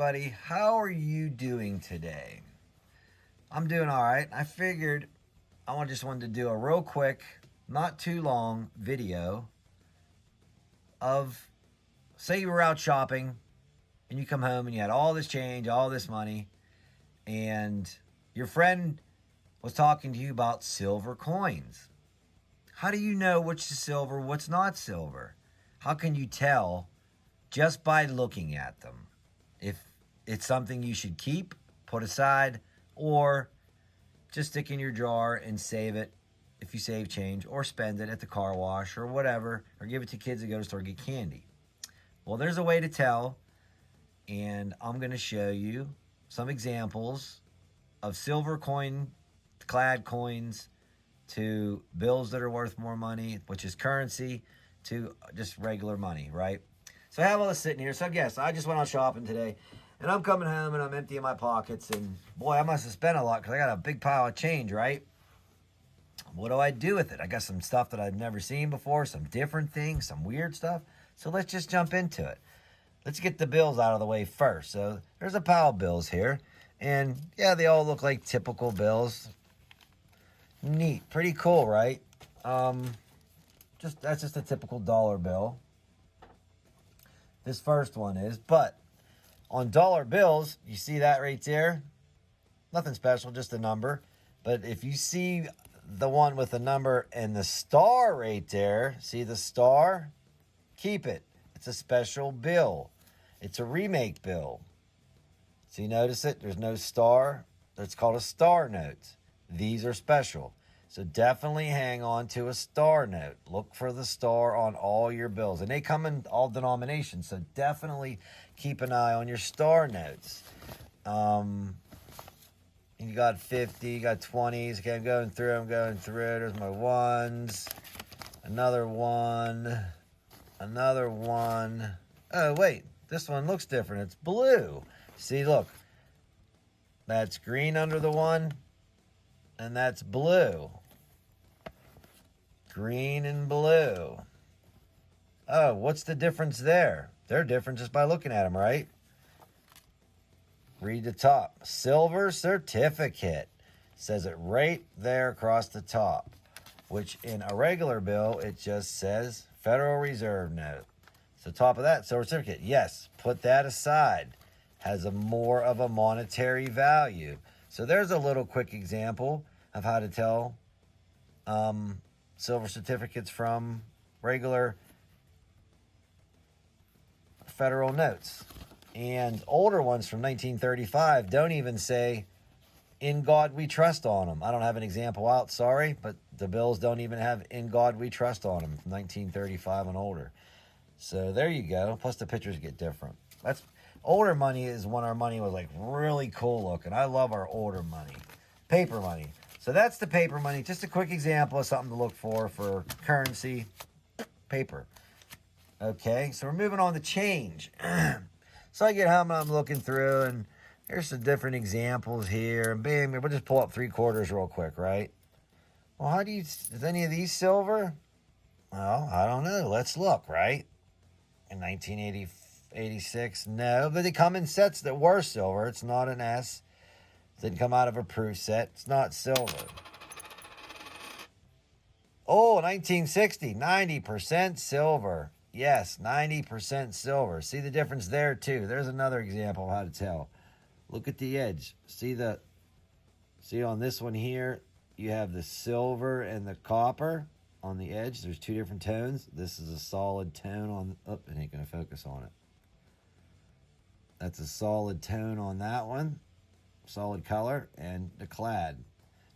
everybody. How are you doing today? I'm doing all right. I figured just wanted to do a real quick, not too long video of, say you were out shopping and you come home and you had all this change, all this money, and your friend was talking to you about silver coins. How do you know which is silver, what's not silver? How can you tell just by looking at them if it's something you should keep, put aside, or just stick in your jar and save it if you save change, or spend it at the car wash or whatever, or give it to kids that go to the store to get candy? Well, there's a way to tell, and I'm going to show you some examples of silver coin, Clad coins, to bills that are worth more money, which is currency, to just regular money, right? So I have all this sitting here. So yes, I just went out shopping today, and I'm coming home and I'm emptying my pockets, and boy, I must have spent a lot because I got a big pile of change, right? What do I do with it? I got some stuff that I've never seen before, some different things, some weird stuff. So let's just jump into it. Let's get the bills out of the way first. So there's a pile of bills here, and yeah, they all look like typical bills. Neat, pretty cool, right? That's just a typical dollar bill. This first one is, but on dollar bills, you see that right there? Nothing special, just a number. But if you see the one with the number and the star right there, see the star? Keep it. It's a special bill. It's a remake bill. So you notice it? There's no star. It's called a star note. These are special. So definitely hang on to a star note. Look for the star on all your bills. And they come in all denominations. So definitely keep an eye on your star notes. You got 50, you got 20s. Okay, I'm going through. There's my ones. Another one. Another one. Oh, wait. This one looks different. It's blue. See, look. That's green under the one. And that's blue. Green and blue. Oh, what's the difference there? They're different just by looking at them, right? Read the top. Silver certificate. Says it right there across the top. Which in a regular bill, it just says Federal Reserve note. So top of that, silver certificate. Yes, put that aside. Has a more of a monetary value. So there's a little quick example of how to tell silver certificates from regular federal notes. And older ones from 1935 don't even say, "In God We Trust" on them. I don't have an example out, sorry, but the bills don't even have "In God We Trust" on them from 1935 and older. So there you go. Plus the pictures get different. That's older money is when our money was like really cool looking. I love our older money. Paper money. So that's the paper money. Just a quick example of something to look for currency. Paper. Okay, so we're moving on to change. So I get home and I'm looking through, and here's some different examples here. And bam, we'll just pull up 3/4 real quick, right? Well, is any of these silver? Well, I don't know. Let's look, right? In 1986, no, but they come in sets that were silver. It's not an S. It didn't come out of a proof set. It's not silver. Oh, 1960, 90% silver. Yes, 90% silver. See the difference there too. There's another example of how to tell. Look at the edge. See on this one here, you have the silver and the copper on the edge. There's two different tones. This is a solid tone on, it ain't gonna focus on it. That's a solid tone on that one. Solid color, and the Clad.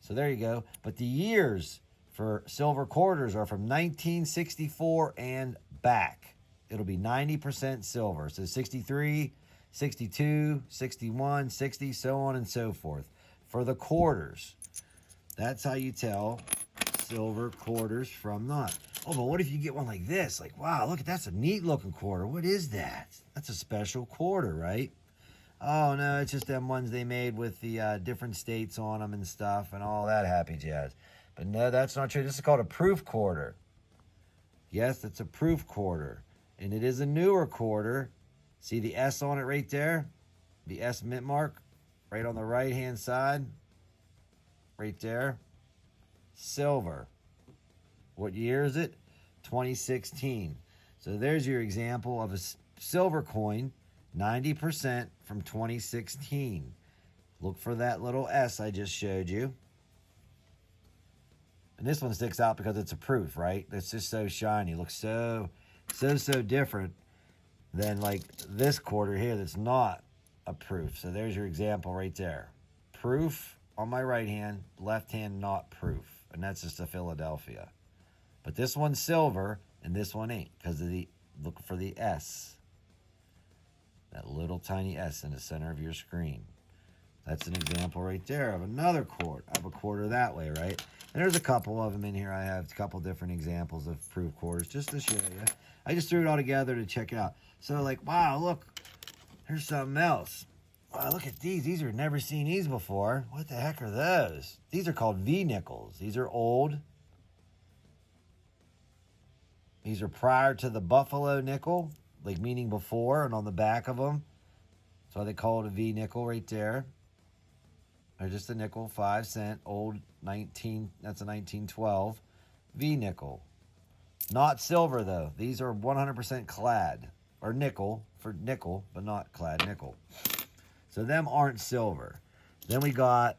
So there you go. But the years for silver quarters are from 1964 and back. It'll be 90% silver. So 63, 62, 61, 60, so on and so forth. For the quarters, that's how you tell silver quarters from not. Oh, but what if you get one like this? Like, wow, look, that's a neat looking quarter. What is that? That's a special quarter, right? Oh, no, it's just them ones they made with the different states on them and stuff and all that happy jazz. But no, that's not true. This is called a proof quarter. Yes, it's a proof quarter. And it is a newer quarter. See the S on it right there? the S mint mark, right on the right-hand side, right there. Silver. What year is it? 2016. So there's your example of a silver coin, 90% from 2016. Look for that little S I just showed you. And this one sticks out because it's a proof, right? It's just so shiny. Looks so different than like this quarter here that's not a proof. So there's your example right there. Proof on my right hand, left hand not proof. And that's just a Philadelphia. But this one's silver and this one ain't because of the, look for the S. That little tiny S in the center of your screen. That's an example right there of another quarter, of a quarter that way, right? And there's a couple of them in here. I have a couple different examples of proof quarters just to show you. I just threw it all together to check out. So like, wow, look, here's something else. Wow, look at these. These are never seen these before. What the heck are those? These are called V nickels. These are old. These are prior to the Buffalo nickel, like meaning before, and on the back of them. That's why they call it a V nickel right there. They're just a nickel, 5 cent, old 19, that's a 1912 V nickel. Not silver though. These are 100% clad, or nickel for nickel, but not clad nickel. So them aren't silver. Then we got,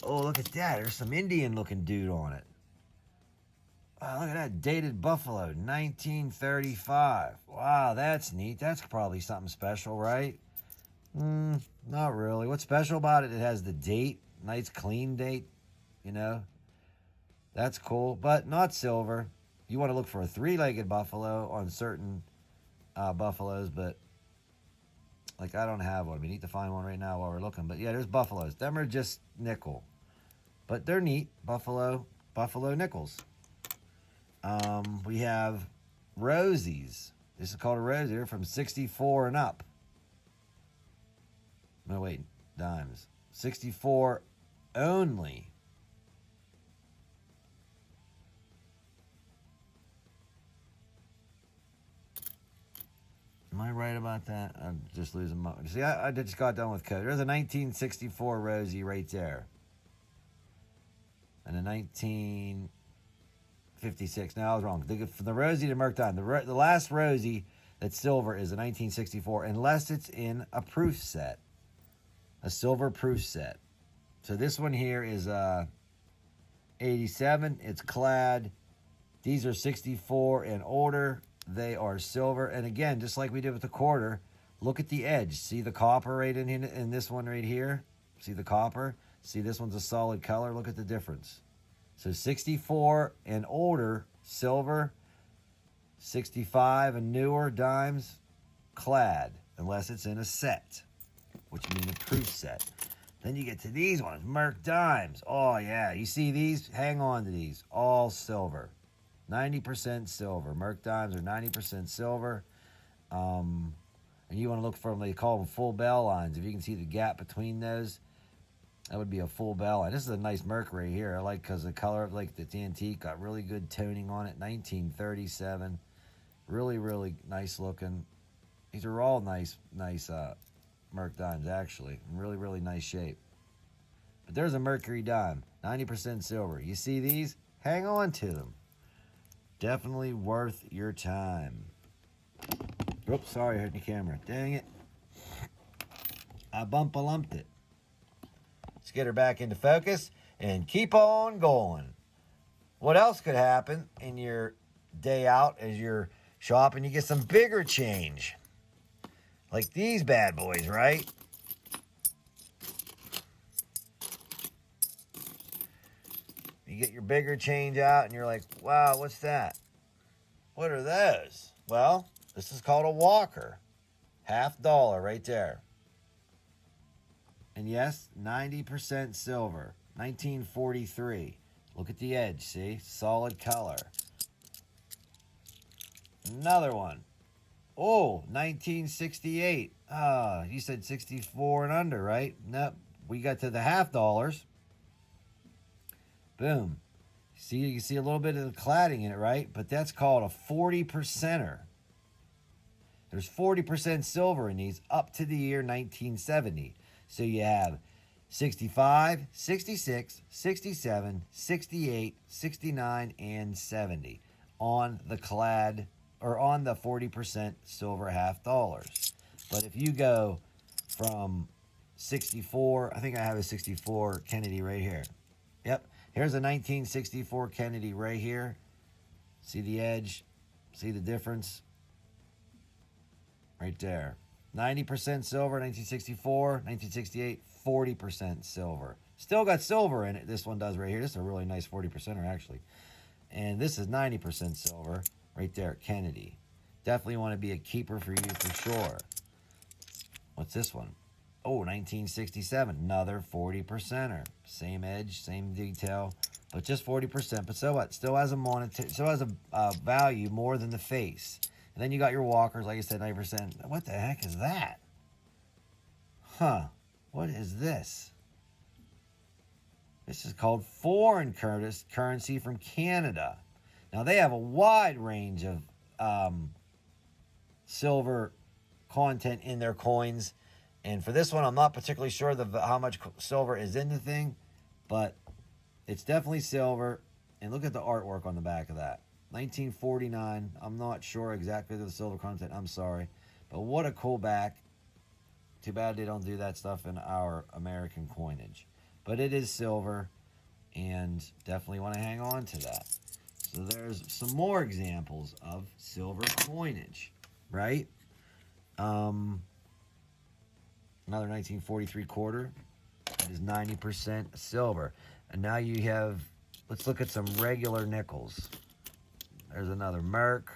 oh, look at that. There's some Indian looking dude on it. Wow, look at that, dated Buffalo, 1935. Wow, that's neat. That's probably something special, right? Not really. What's special about it? It has the date, nice clean date, you know. That's cool, but not silver. You want to look for a three-legged buffalo on certain buffaloes, but like I don't have one. We need to find one right now while we're looking. But yeah, there's buffaloes. Them are just nickel, but they're neat. Buffalo nickels. We have Rosies. This is called a Rosie. They're from 64 and up. No, wait, dimes. 64 only. Am I right about that? I'm just losing my... See, I just got done with code. There's a 1964 Rosie right there. And a 1956. No, I was wrong. From the Rosie to Merc Dime. The last Rosie that's silver is a 1964, unless it's in a proof set. A silver proof set. So this one here is 87. It's clad. These are 64 and older. They are silver. And again, just like we did with the quarter, look at the edge. See the copper right in this one right here? See the copper? See, this one's a solid color. Look at the difference. So 64 and older, silver. 65 and newer, dimes, clad. Unless it's in a set, which means a proof set. Then you get to these ones, Merc Dimes. Oh, yeah. You see these? Hang on to these. All silver. 90% silver. Merc Dimes are 90% silver. And you want to look for them, they call them full bell lines. If you can see the gap between those, that would be a full bell line. This is a nice Merc right here. I like because the color, like the antique, got really good toning on it. 1937. Really, really nice looking. These are all nice Merc Dimes, actually. In really, really nice shape. But there's a Mercury Dime. 90% silver. You see these? Hang on to them. Definitely worth your time. Oops, sorry, I hurt the camera. Dang it. I bump-a-lumped it. Let's get her back into focus and keep on going. What else could happen in your day out as you're shopping? You get some bigger change. Like these bad boys, right? You get your bigger change out and you're like, wow, what's that? What are those? Well, this is called a walker. $50 right there. And yes, 90% silver. 1943. Look at the edge, see? Solid color. Another one. Oh, 1968. You said 64 and under, right? Nope. We got to the $50. Boom. See, you can see a little bit of the cladding in it, right? But that's called a 40%er. There's 40% silver in these up to the year 1970. So you have 65, 66, 67, 68, 69, and 70 on the Clad, or on the 40% silver half dollars. But if you go from 64, I think I have a 64 Kennedy right here. Yep, here's a 1964 Kennedy right here. See the edge? See the difference? Right there. 90% silver, 1964, 1968, 40% silver. Still got silver in it. This one does right here. This is a really nice 40%er, actually. And this is 90% silver right there, Kennedy. Definitely want to be a keeper for you for sure. What's this one? Oh, 1967, another 40%er. Same edge, same detail, but just 40%. But so what? Still has a monetary, still has a value more than the face. And then you got your walkers, like I said, 90%. What the heck is that? Huh? What is this? This is called foreign currency from Canada. Now they have a wide range of silver content in their coins. And for this one, I'm not particularly sure how much silver is in the thing, but it's definitely silver. And look at the artwork on the back of that. 1949. I'm not sure exactly the silver content. I'm sorry. But what a cool back. Too bad they don't do that stuff in our American coinage. But it is silver, and definitely want to hang on to that. So there's some more examples of silver coinage, right? Another 1943 quarter. It is 90% silver. And now you have, let's look at some regular nickels. There's another Merc.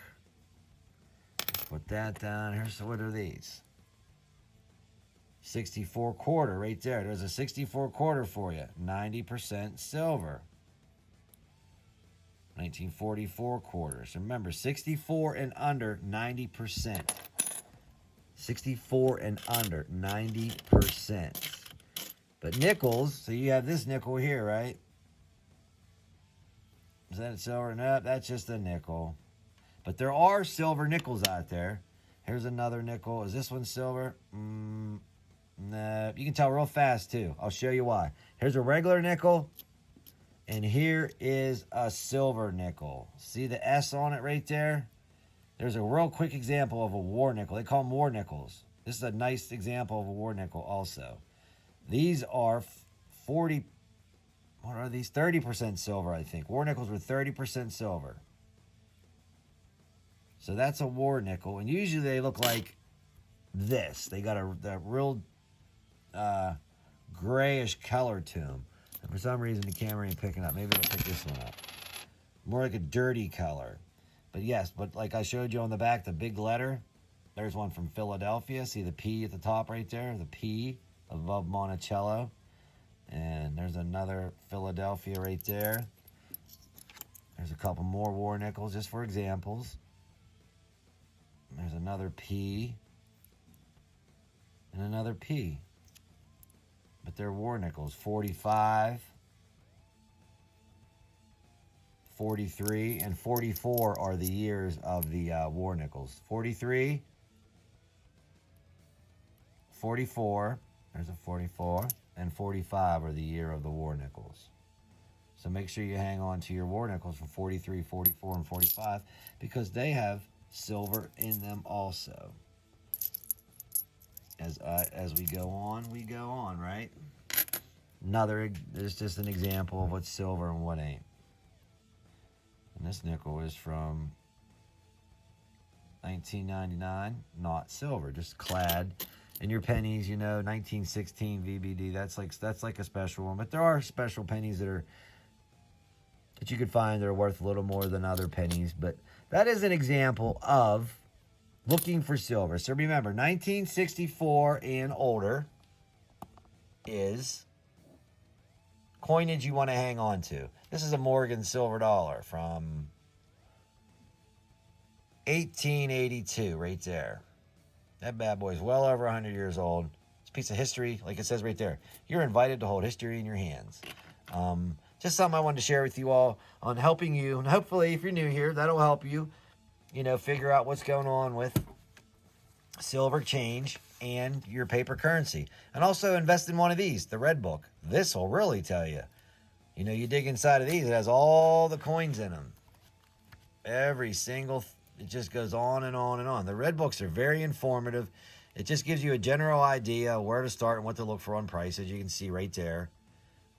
Put that down. Here's, what are these? 64 quarter right there. There's a 64 quarter for you. 90% silver. 1944 quarters. Remember, 64 and under, 90%. 64 and under, 90%. But nickels, so you have this nickel here, right? Is that silver? No, that's just a nickel. But there are silver nickels out there. Here's another nickel. Is this one silver? No. You can tell real fast, too. I'll show you why. Here's a regular nickel. And here is a silver nickel. See the S on it right there? There's a real quick example of a war nickel. They call them war nickels. This is a nice example of a war nickel also. These are 40, what are these? 30% silver, I think. War nickels were 30% silver. So that's a war nickel. And usually they look like this. They got a real grayish color to them. And for some reason the camera ain't picking up. Maybe it'll pick this one up. More like a dirty color. But yes, but like I showed you on the back, the big letter, there's one from Philadelphia. See the P at the top right there? The P above Monticello. And there's another Philadelphia right there. There's a couple more war nickels just for examples. There's another P. And another P. But they're war nickels. 45. 43 and 44 are the years of the war nickels. 43, 44, there's a 44, and 45 are the year of the war nickels. So make sure you hang on to your war nickels for 43, 44, and 45 because they have silver in them also. As we go on, right? There's just an example of what's silver and what ain't. And this nickel is from 1999, not silver, just Clad. And your pennies, you know, 1916 VBD, that's like a special one. But there are special pennies that you could find that are worth a little more than other pennies. But that is an example of looking for silver. So remember, 1964 and older is coinage you want to hang on to. This is a Morgan silver dollar from 1882 right there. That bad boy is well over 100 years old. It's a piece of history, like it says right there. You're invited to hold history in your hands. Just something I wanted to share with you all on helping you. And hopefully, if you're new here, that'll help you, figure out what's going on with silver change, and your paper currency. And also invest in one of these, the Red Book. This will really tell you. You know, you dig inside of these, it has all the coins in them. Every single, it just goes on and on and on. The Red Books are very informative. It just gives you a general idea where to start and what to look for on prices. You can see right there.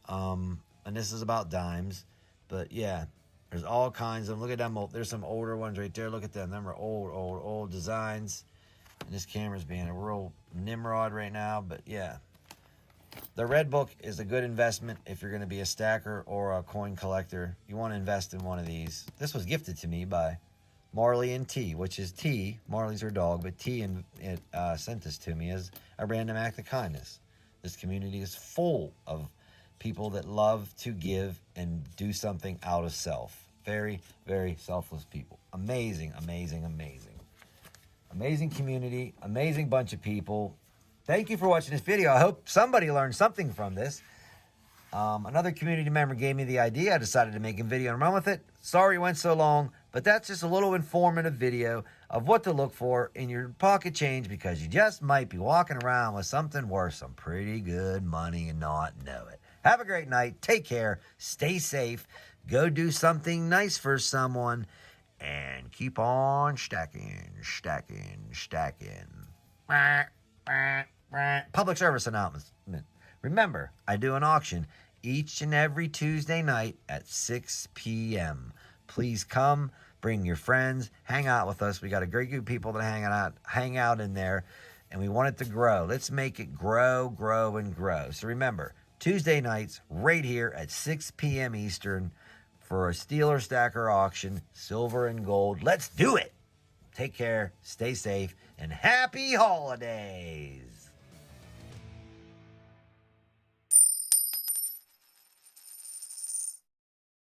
And this is about dimes. But yeah, there's all kinds of them. Look at them. There's some older ones right there. Look at them. Them are old designs. And this camera's being a real Nimrod right now. But yeah, the Red Book is a good investment if you're going to be a stacker or a coin collector. You want to invest in one of these. This was gifted to me by Marley and T, which is T. Marley's her dog, but T sent this to me as a random act of kindness. This community is full of people that love to give and do something out of self. Very, very selfless people. Amazing, amazing, amazing. Amazing community, amazing bunch of people. Thank you for watching this video. I hope somebody learned something from this. Another community member gave me the idea. I decided to make a video and run with it. Sorry it went so long, but that's just a little informative video of what to look for in your pocket change, because you just might be walking around with something worth some pretty good money and not know it. Have a great night. Take care. Stay safe. Go do something nice for someone. And keep on stacking, stacking, stacking. Public service announcement. Remember, I do an auction each and every Tuesday night at 6 p.m. Please come, bring your friends, hang out with us. We got a great group of people that hang out in there, and we want it to grow. Let's make it grow, grow, and grow. So remember, Tuesday nights right here at 6 p.m. Eastern for a Steeler Stacker auction, silver and gold. Let's do it. Take care, stay safe, and happy holidays.